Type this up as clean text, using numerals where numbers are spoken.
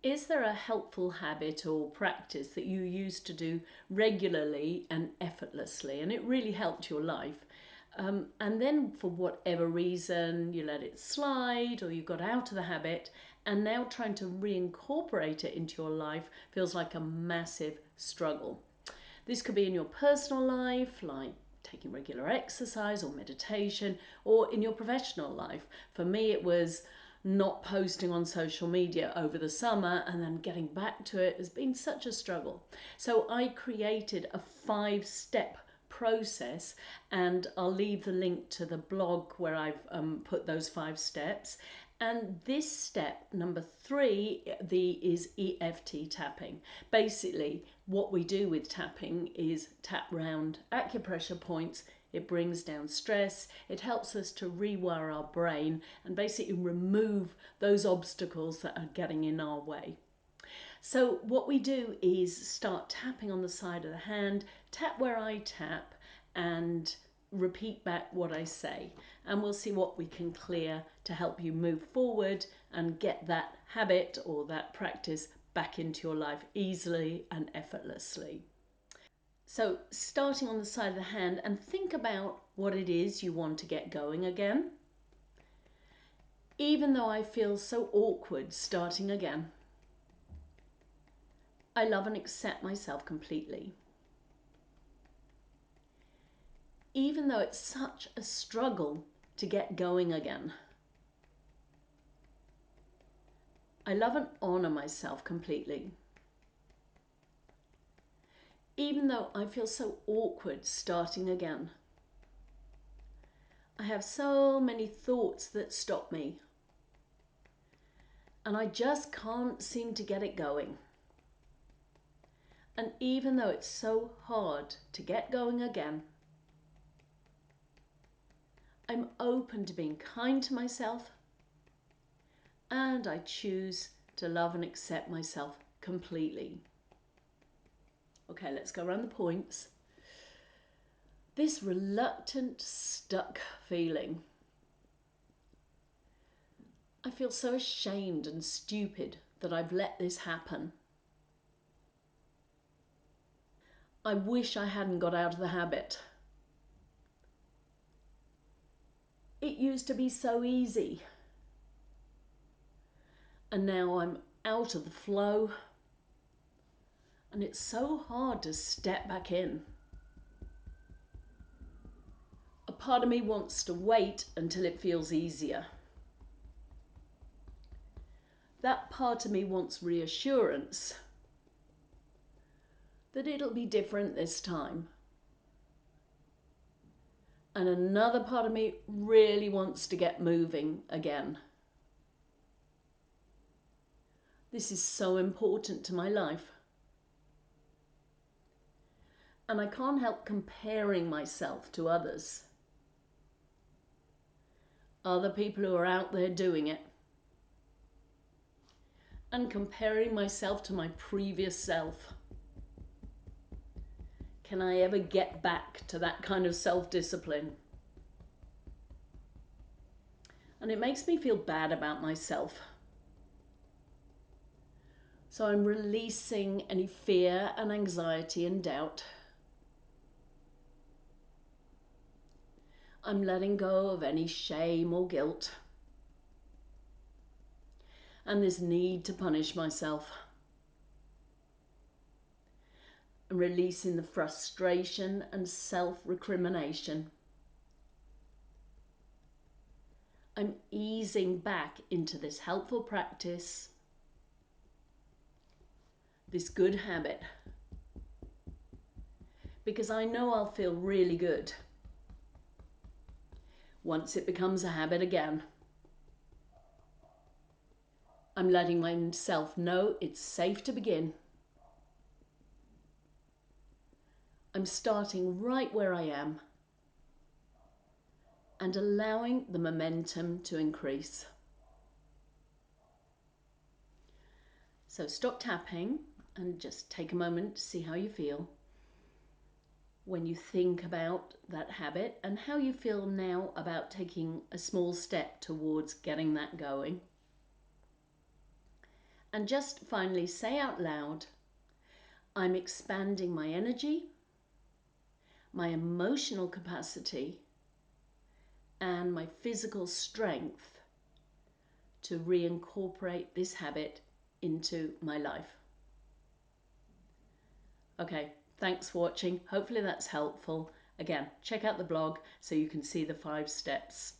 Is there a helpful habit or practice that you used to do regularly and effortlessly, and it really helped your life? And then for whatever reason, you let it slide or you got out of the habit, and now trying to reincorporate it into your life feels like a massive struggle. This could be in your personal life, like taking regular exercise or meditation, or in your professional life. For me, it was not posting on social media over the summer, and then getting back to it has been such a struggle. So I created a 5-step process, and I'll leave the link to the blog where I've put those 5 steps. And this step number 3 is EFT tapping. Basically, what we do with tapping is tap round acupressure points. It brings down stress, it helps us to rewire our brain and basically remove those obstacles that are getting in our way. So what we do is start tapping on the side of the hand, tap where I tap, and repeat back what I say. And we'll see what we can clear to help you move forward and get that habit or that practice back into your life easily and effortlessly. So starting on the side of the hand, and think about what it is you want to get going again. Even though I feel so awkward starting again, I love and accept myself completely. Even though it's such a struggle to get going again, I love and honor myself completely. Even though I feel so awkward starting again, I have so many thoughts that stop me, and I just can't seem to get it going. And even though it's so hard to get going again, I'm open to being kind to myself, and I choose to love and accept myself completely. Okay, let's go around the points. This reluctant, stuck feeling. I feel so ashamed and stupid that I've let this happen. I wish I hadn't got out of the habit. It used to be so easy. And now I'm out of the flow, and it's so hard to step back in. A part of me wants to wait until it feels easier. That part of me wants reassurance that it'll be different this time. And another part of me really wants to get moving again. This is so important to my life. And I can't help comparing myself to others. Other people who are out there doing it. And comparing myself to my previous self. Can I ever get back to that kind of self-discipline? And it makes me feel bad about myself. So I'm releasing any fear and anxiety and doubt. I'm letting go of any shame or guilt. And this need to punish myself. I'm releasing the frustration and self-recrimination. I'm easing back into this helpful practice, this good habit, because I know I'll feel really good once it becomes a habit again. I'm letting myself know it's safe to begin. I'm starting right where I am and allowing the momentum to increase. So stop tapping and just take a moment to see how you feel when you think about that habit and how you feel now about taking a small step towards getting that going. And just finally say out loud, I'm expanding my energy, my emotional capacity, and my physical strength to reincorporate this habit into my life. Okay, thanks for watching. Hopefully that's helpful. Again, check out the blog so you can see the 5 steps.